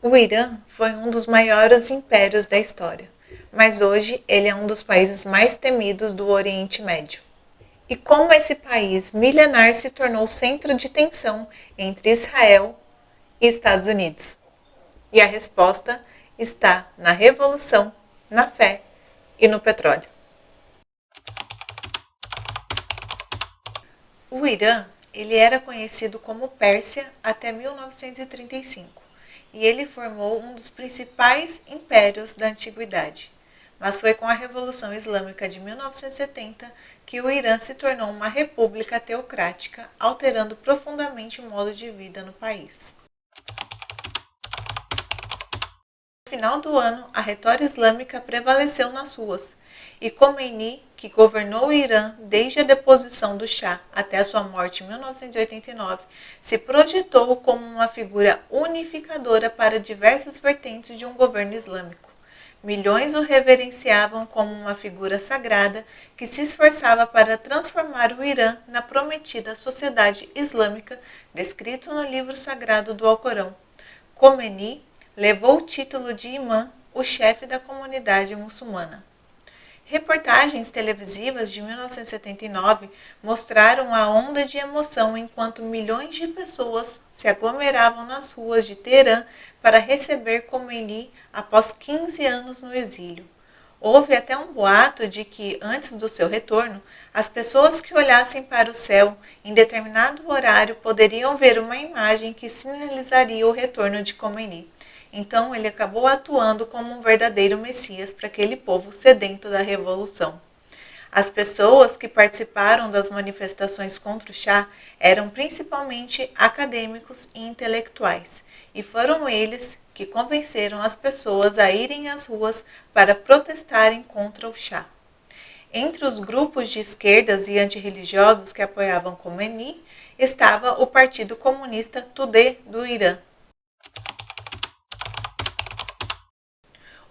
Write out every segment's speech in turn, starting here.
O Irã foi um dos maiores impérios da história, mas hoje ele é um dos países mais temidos do Oriente Médio. E como esse país milenar se tornou centro de tensão entre Israel e Estados Unidos? E a resposta está na revolução, na fé e no petróleo. O Irã, ele era conhecido como Pérsia até 1935, e ele formou um dos principais impérios da antiguidade. Mas foi com a Revolução Islâmica de 1970 que o Irã se tornou uma república teocrática, alterando profundamente o modo de vida no país. No final do ano, a retórica islâmica prevaleceu nas ruas, e Khomeini, que governou o Irã desde a deposição do Shah até a sua morte em 1989, se projetou como uma figura unificadora para diversas vertentes de um governo islâmico. Milhões o reverenciavam como uma figura sagrada que se esforçava para transformar o Irã na prometida sociedade islâmica descrito no livro sagrado do Alcorão. Khomeini levou o título de imã, o chefe da comunidade muçulmana. Reportagens televisivas de 1979 mostraram a onda de emoção enquanto milhões de pessoas se aglomeravam nas ruas de Teherã para receber Khomeini após 15 anos no exílio. Houve até um boato de que, antes do seu retorno, as pessoas que olhassem para o céu em determinado horário poderiam ver uma imagem que sinalizaria o retorno de Khomeini. Então ele acabou atuando como um verdadeiro Messias para aquele povo sedento da revolução. As pessoas que participaram das manifestações contra o Shah eram principalmente acadêmicos e intelectuais, e foram eles que convenceram as pessoas a irem às ruas para protestarem contra o Shah. Entre os grupos de esquerdas e antirreligiosos que apoiavam Khomeini estava o Partido Comunista Tudeh do Irã.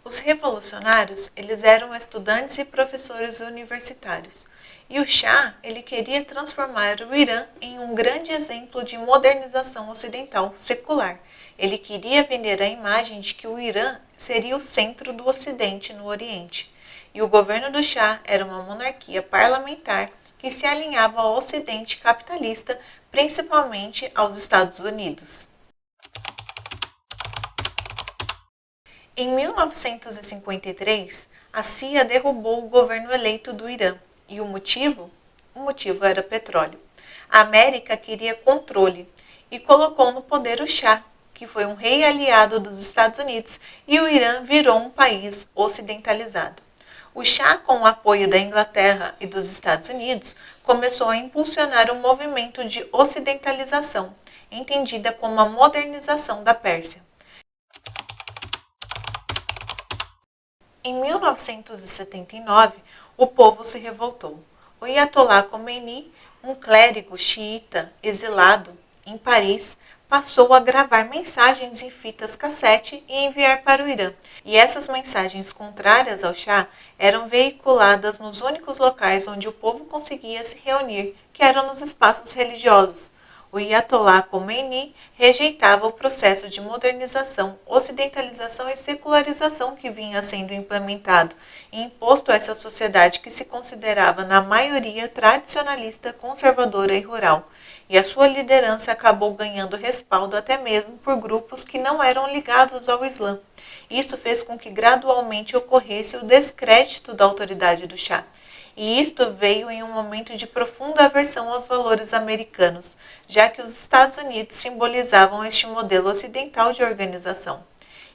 Os revolucionários, eles eram estudantes e professores universitários, e o Shah, ele queria transformar o Irã em um grande exemplo de modernização ocidental secular. Ele queria vender a imagem de que o Irã seria o centro do Ocidente no Oriente. E o governo do Shah era uma monarquia parlamentar que se alinhava ao Ocidente capitalista, principalmente aos Estados Unidos. Em 1953, a CIA derrubou o governo eleito do Irã. E o motivo? O motivo era petróleo. A América queria controle e colocou no poder o Shah, que foi um rei aliado dos Estados Unidos, e o Irã virou um país ocidentalizado. O Shah, com o apoio da Inglaterra e dos Estados Unidos, começou a impulsionar um movimento de ocidentalização, entendida como a modernização da Pérsia. Em 1979, o povo se revoltou. O Ayatollah Khomeini, um clérigo xiita exilado em Paris, passou a gravar mensagens em fitas cassete e enviar para o Irã. E essas mensagens contrárias ao Shah eram veiculadas nos únicos locais onde o povo conseguia se reunir, que eram nos espaços religiosos. O Ayatollah Khomeini rejeitava o processo de modernização, ocidentalização e secularização que vinha sendo implementado e imposto a essa sociedade que se considerava na maioria tradicionalista, conservadora e rural. E a sua liderança acabou ganhando respaldo até mesmo por grupos que não eram ligados ao Islã. Isso fez com que gradualmente ocorresse o descrédito da autoridade do Shah. E isto veio em um momento de profunda aversão aos valores americanos, já que os Estados Unidos simbolizavam este modelo ocidental de organização.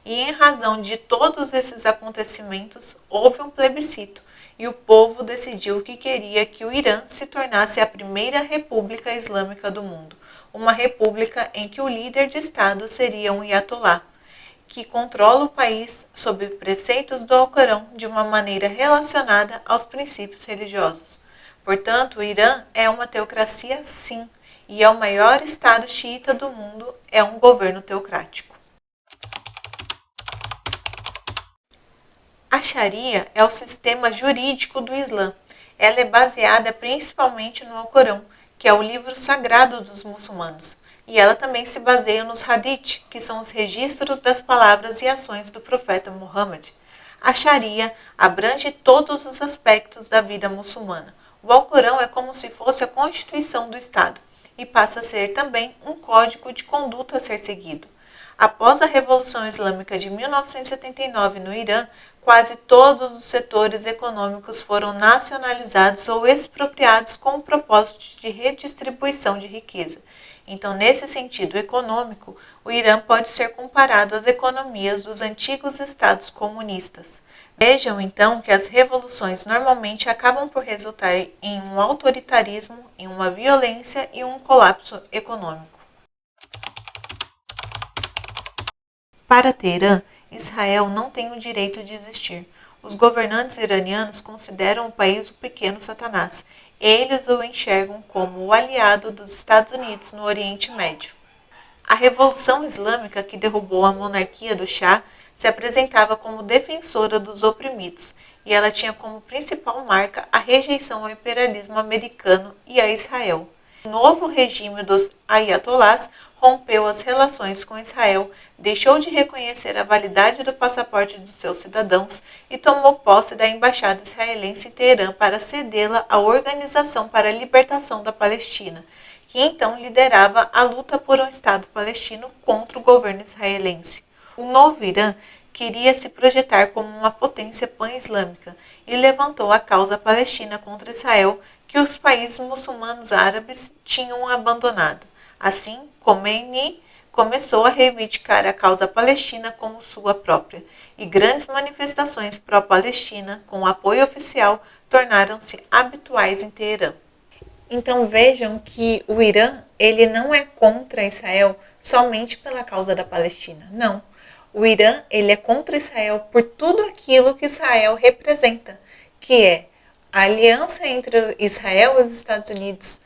E em razão de todos esses acontecimentos, houve um plebiscito, e o povo decidiu que queria que o Irã se tornasse a primeira república islâmica do mundo, uma república em que o líder de Estado seria um Ayatollah, que controla o país sob preceitos do Alcorão de uma maneira relacionada aos princípios religiosos. Portanto, o Irã é uma teocracia sim, e é o maior estado xiita do mundo, é um governo teocrático. A Sharia é o sistema jurídico do Islã. Ela é baseada principalmente no Alcorão, que é o livro sagrado dos muçulmanos. e ela também se baseia nos Hadith, que são os registros das palavras e ações do profeta Muhammad. A Sharia abrange todos os aspectos da vida muçulmana. O Alcorão é como se fosse a constituição do Estado e passa a ser também um código de conduta a ser seguido. Após a Revolução Islâmica de 1979 no Irã, quase todos os setores econômicos foram nacionalizados ou expropriados com o propósito de redistribuição de riqueza. Então, nesse sentido econômico, o Irã pode ser comparado às economias dos antigos estados comunistas. Vejam, então, que as revoluções normalmente acabam por resultar em um autoritarismo, em uma violência e um colapso econômico. Para Teherã, Israel não tem o direito de existir. Os governantes iranianos consideram o país o pequeno Satanás. Eles o enxergam como o aliado dos Estados Unidos no Oriente Médio. A Revolução Islâmica, que derrubou a monarquia do Shah, se apresentava como defensora dos oprimidos, e ela tinha como principal marca a rejeição ao imperialismo americano e a Israel. O novo regime dos ayatolás rompeu as relações com Israel, deixou de reconhecer a validade do passaporte dos seus cidadãos e tomou posse da embaixada israelense em Teherã para cedê-la à Organização para a Libertação da Palestina, que então liderava a luta por um Estado palestino contra o governo israelense. O novo Irã queria se projetar como uma potência pan-islâmica e levantou a causa palestina contra Israel, que os países muçulmanos árabes tinham abandonado. Assim, Khomeini começou a reivindicar a causa palestina como sua própria, e grandes manifestações pró-Palestina, com apoio oficial, tornaram-se habituais em Teherã. Então vejam que o Irã ele não é contra Israel somente pela causa da Palestina, não. O Irã ele é contra Israel por tudo aquilo que Israel representa, que é a aliança entre Israel e os Estados Unidos,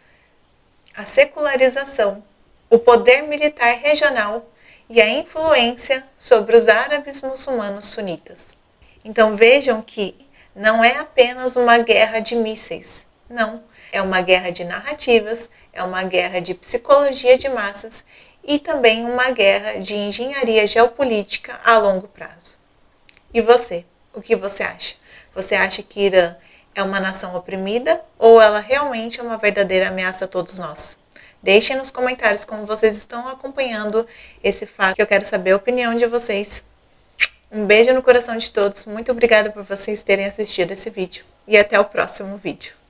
a secularização, o poder militar regional e a influência sobre os árabes muçulmanos sunitas. Então vejam que não é apenas uma guerra de mísseis, não. É uma guerra de narrativas, é uma guerra de psicologia de massas e também uma guerra de engenharia geopolítica a longo prazo. E você? O que você acha? Você acha que Irã é uma nação oprimida ou ela realmente é uma verdadeira ameaça a todos nós? Deixem nos comentários como vocês estão acompanhando esse fato, que eu quero saber a opinião de vocês. Um beijo no coração de todos, muito obrigada por vocês terem assistido esse vídeo e até o próximo vídeo.